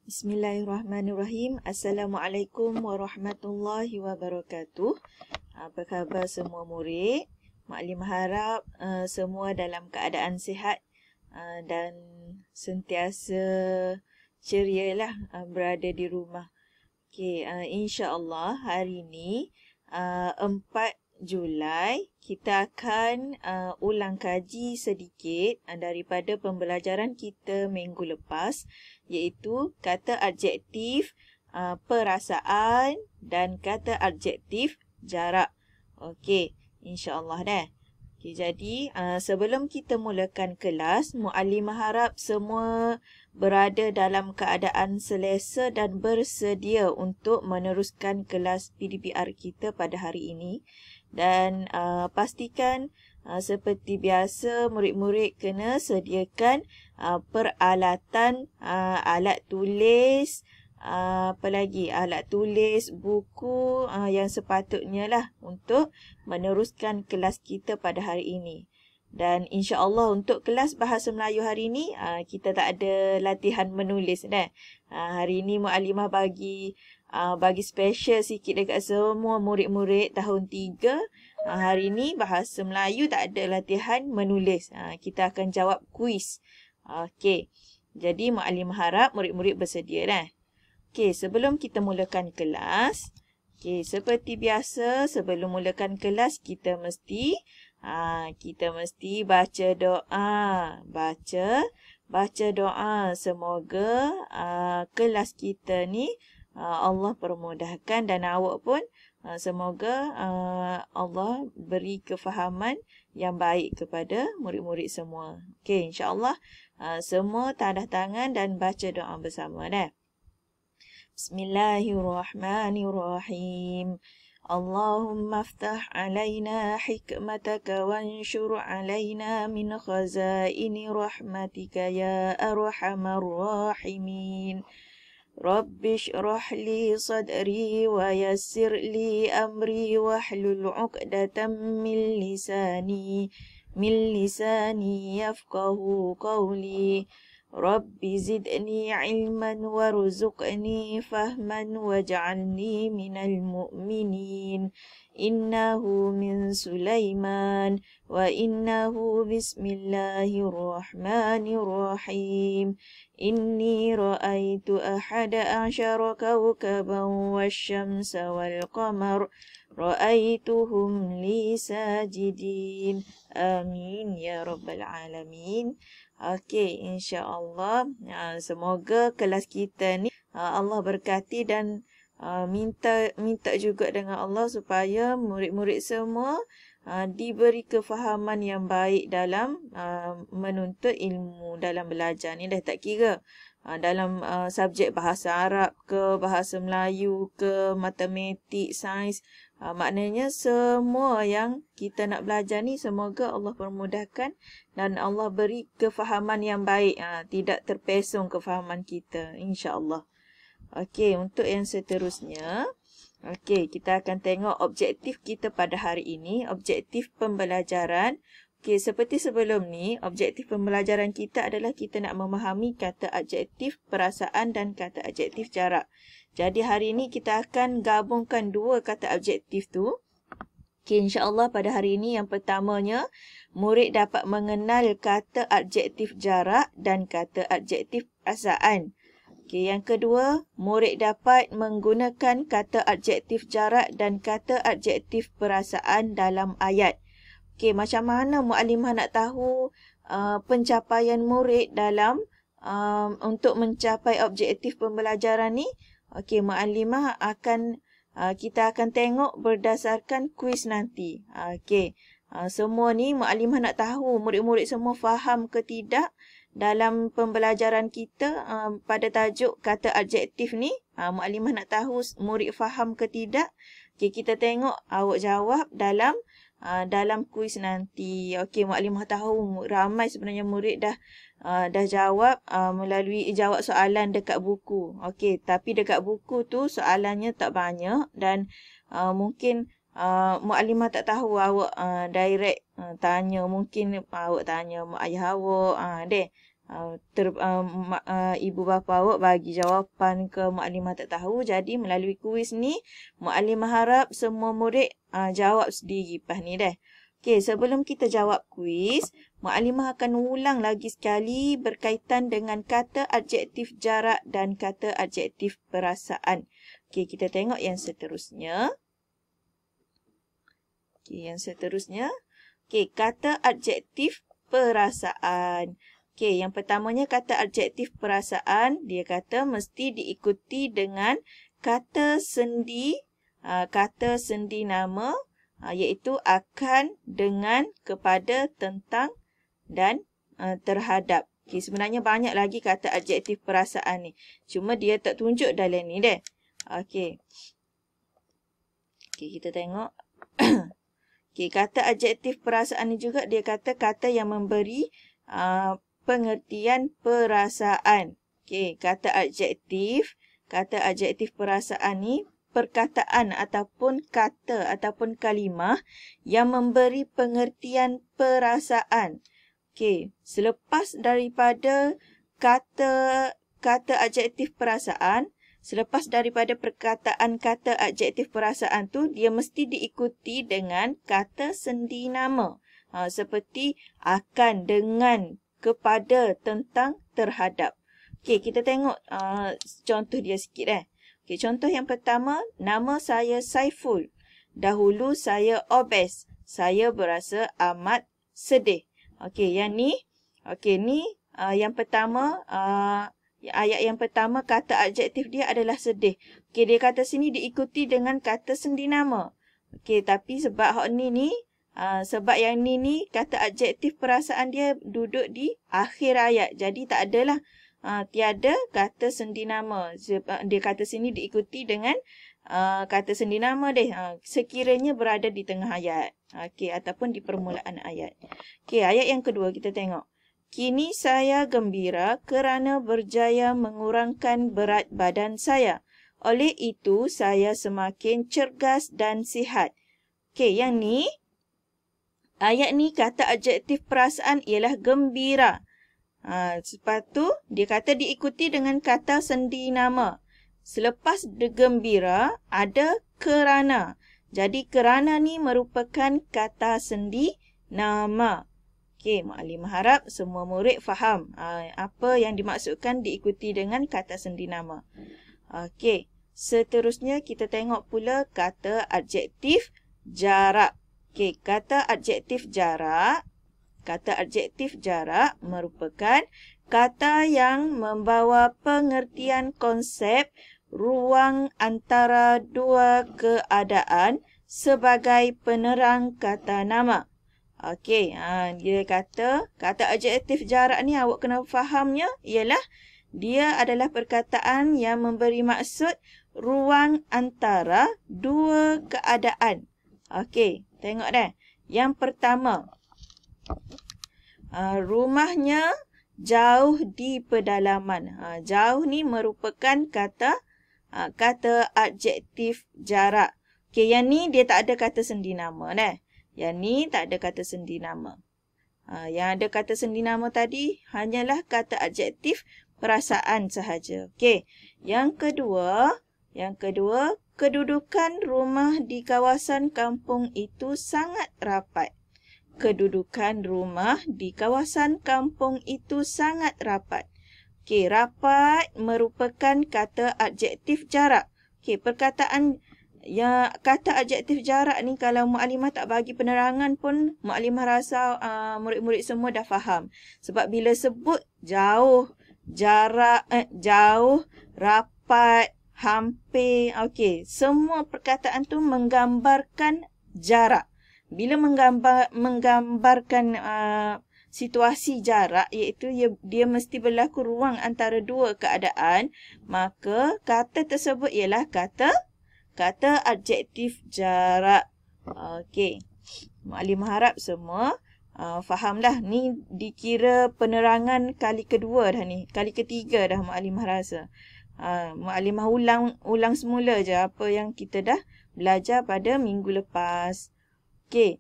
Bismillahirrahmanirrahim. Assalamualaikum warahmatullahi wabarakatuh. Apa khabar semua murid? Maklimah harap semua dalam keadaan sihat dan sentiasa ceria lah berada di rumah. Okey, insya-Allah hari ini 4 Julai kita akan ulang kaji sedikit daripada pembelajaran kita minggu lepas, iaitu kata adjektif perasaan dan kata adjektif jarak. Okey, insya-Allah dah. Okay, jadi sebelum kita mulakan kelas, Muallimah harap semua berada dalam keadaan selesa dan bersedia untuk meneruskan kelas PDPR kita pada hari ini. Dan pastikan seperti biasa murid-murid kena sediakan peralatan alat tulis, apa lagi, alat tulis, buku yang sepatutnya lah untuk meneruskan kelas kita pada hari ini. Dan insya-Allah untuk kelas bahasa Melayu hari ini kita tak ada latihan menulis dah. Hari ini Muallimah bagi special sikit dekat semua murid-murid tahun 3. Hari ini bahasa Melayu tak ada latihan menulis. Kita akan jawab kuis. Okey. Jadi Muallimah harap murid-murid bersedia dah. Okey, sebelum kita mulakan kelas, seperti biasa sebelum mulakan kelas kita mesti baca doa. Baca doa. Semoga kelas kita ni Allah permudahkan dan awak pun semoga Allah beri kefahaman yang baik kepada murid-murid semua. Okey, insya-Allah semua tanda tangan dan baca doa bersama dah. Bismillahirrahmanirrahim. Allahumma aftah alaina hikmataka wanshur alaina min khazaini rahmatika ya arhamar rahimin. Rabbi shrah li sadri wa yassir li amri wahlul 'uqdatam min lisani yafqahu qawli. Rabbi zidni ilman warzuqni fahman waj'alni minal mu'minin. Innahu min Sulaiman wa innahu bismillahirrahmanirrahim. Inni ra'aitu ahada asyara kawkaban wasyamsa wal qamar ra'aituhum li sajidin. Amin ya rabbal alamin. Okey, insya-Allah semoga kelas kita ni Allah berkati dan minta juga dengan Allah supaya murid-murid semua diberi kefahaman yang baik dalam menuntut ilmu, dalam belajar ni. Dah tak kira dalam subjek bahasa Arab ke, bahasa Melayu ke, matematik, sains, maknanya semua yang kita nak belajar ni semoga Allah permudahkan dan Allah beri kefahaman yang baik, tidak terpesong kefahaman kita, insya-Allah. Okey, untuk yang seterusnya, kita akan tengok objektif kita pada hari ini, objektif pembelajaran. Okey, seperti sebelum ni, objektif pembelajaran kita adalah kita nak memahami kata adjektif perasaan dan kata adjektif jarak. Jadi hari ini kita akan gabungkan dua kata adjektif tu. Okey, insya-Allah pada hari ini yang pertamanya, murid dapat mengenal kata adjektif jarak dan kata adjektif perasaan. Okey, yang kedua, murid dapat menggunakan kata adjektif jarak dan kata adjektif perasaan dalam ayat. Okey, macam mana Muallimah nak tahu pencapaian murid dalam untuk mencapai objektif pembelajaran ni? Okey, Muallimah kita akan tengok berdasarkan kuis nanti. Okey, semua ni Muallimah nak tahu murid-murid semua faham ke tidak dalam pembelajaran kita pada tajuk kata adjektif ni. Muallimah nak tahu murid faham ke tidak. Okey, kita tengok awak jawab dalam kuis nanti. Okey, Muallimah tahu ramai sebenarnya murid dah jawab melalui jawab soalan dekat buku. Okey, tapi dekat buku tu soalannya tak banyak dan mungkin Muallimah tak tahu awak direct tanya, mungkin awak tanya mak ayah awak deh. Ibu bapa awak bagi jawapan ke Mukadimah tak tahu. Jadi melalui kuis ni, Mukadimah harap semua murid jawab sendiri lepas ni dah. Okey, sebelum kita jawab kuis, Mukadimah akan ulang lagi sekali berkaitan dengan kata adjektif jarak dan kata adjektif perasaan. Okey, kita tengok yang seterusnya. Okey, yang seterusnya. Okey, kata adjektif perasaan. Okey, yang pertamanya kata adjektif perasaan, dia kata mesti diikuti dengan kata sendi nama, iaitu akan, dengan, kepada, tentang dan terhadap. Okey, sebenarnya banyak lagi kata adjektif perasaan ni. Cuma dia tak tunjuk dalam ni deh. Okey. Okey, kita tengok. Okey, kata adjektif perasaan ni juga dia kata kata yang memberi pengertian perasaan. Okey, kata adjektif perasaan ni perkataan ataupun kata ataupun kalimah yang memberi pengertian perasaan. Okey, selepas daripada kata adjektif perasaan, selepas daripada perkataan kata adjektif perasaan tu, dia mesti diikuti dengan kata sendi nama. Seperti akan, dengan, kepada, tentang, terhadap. Okey, kita tengok contoh dia sikit eh. Okey, contoh yang pertama, nama saya Saiful. Dahulu saya obes. Saya berasa amat sedih. Okey, yang ni, yang pertama, ayat yang pertama kata adjektif dia adalah sedih. Okey, dia kata sini diikuti dengan kata sendi nama. Okey, tapi sebab hak ni sebab yang ni kata adjektif perasaan dia duduk di akhir ayat. Jadi tak adalah tiada kata sendi nama. Dia kata sini diikuti dengan kata sendi nama deh. Sekiranya berada di tengah ayat. Okey, ataupun di permulaan ayat. Okey, ayat yang kedua kita tengok. Kini saya gembira kerana berjaya mengurangkan berat badan saya. Oleh itu saya semakin cergas dan sihat. Okey, yang ni ayat ni kata adjektif perasaan ialah gembira. Lepas tu dia kata diikuti dengan kata sendi nama. Selepas gembira ada kerana. Jadi kerana ni merupakan kata sendi nama. Okey, Mukadimah harap semua murid faham apa yang dimaksudkan diikuti dengan kata sendi nama. Okey, seterusnya kita tengok pula kata adjektif jarak. Okey, kata adjektif jarak merupakan kata yang membawa pengertian konsep ruang antara dua keadaan sebagai penerang kata nama. Okey, dia kata adjektif jarak ni awak kena fahamnya ialah dia adalah perkataan yang memberi maksud ruang antara dua keadaan. Okey, tengok dah. Yang pertama, rumahnya jauh di pedalaman. Jauh ni merupakan kata adjektif jarak. Okey, yang ni dia tak ada kata sendi nama dah. Yang ni tak ada kata sendi nama. Yang ada kata sendi nama tadi hanyalah kata adjektif perasaan sahaja. Okey, yang kedua, kedudukan rumah di kawasan kampung itu sangat rapat. Kedudukan rumah di kawasan kampung itu sangat rapat. Okey, rapat merupakan kata adjektif jarak. Okey, perkataan kata adjektif jarak ni kalau Mukadimah tak bagi penerangan pun Mukadimah rasa murid-murid semua dah faham. Sebab bila sebut jauh, jarak, jauh, rapat, hampir, okey, semua perkataan tu menggambarkan jarak. Bila menggambarkan situasi jarak, iaitu dia mesti berlaku ruang antara dua keadaan, maka kata tersebut ialah kata adjektif jarak. Okey, Mukadimah harap semua fahamlah. Ni dikira penerangan kali kedua dah ni. Kali ketiga dah Mukadimah rasa. Mukadimah ulang semula je apa yang kita dah belajar pada minggu lepas. Okey,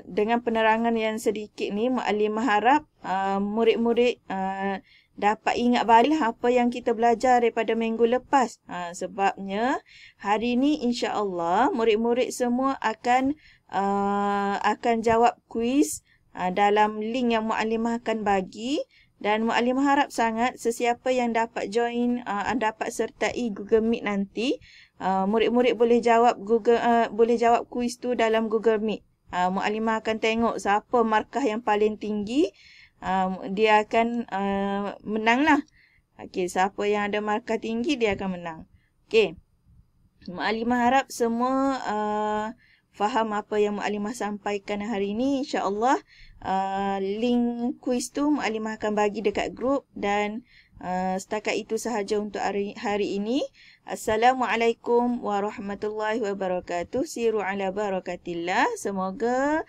Dengan penerangan yang sedikit ni, Mukadimah harap murid-murid dapat ingat balik apa yang kita belajar daripada minggu lepas. Sebabnya hari ni insya-Allah murid-murid semua akan jawab kuis dalam link yang Mukadimah akan bagi, dan Mukadimah harap sangat sesiapa yang dapat join, dapat sertai Google Meet nanti, murid-murid boleh jawab boleh jawab kuis tu dalam Google Meet. Mukadimah akan tengok siapa markah yang paling tinggi, dia akan menang lah. Okey, siapa yang ada markah tinggi dia akan menang. Okey. Mukadimah harap semua faham apa yang Mukadimah sampaikan hari ini. InsyaAllah link kuis tu Mukadimah akan bagi dekat grup, dan setakat itu sahaja untuk hari ini. Assalamualaikum warahmatullahi wabarakatuh. Siru ala barakatillah. Semoga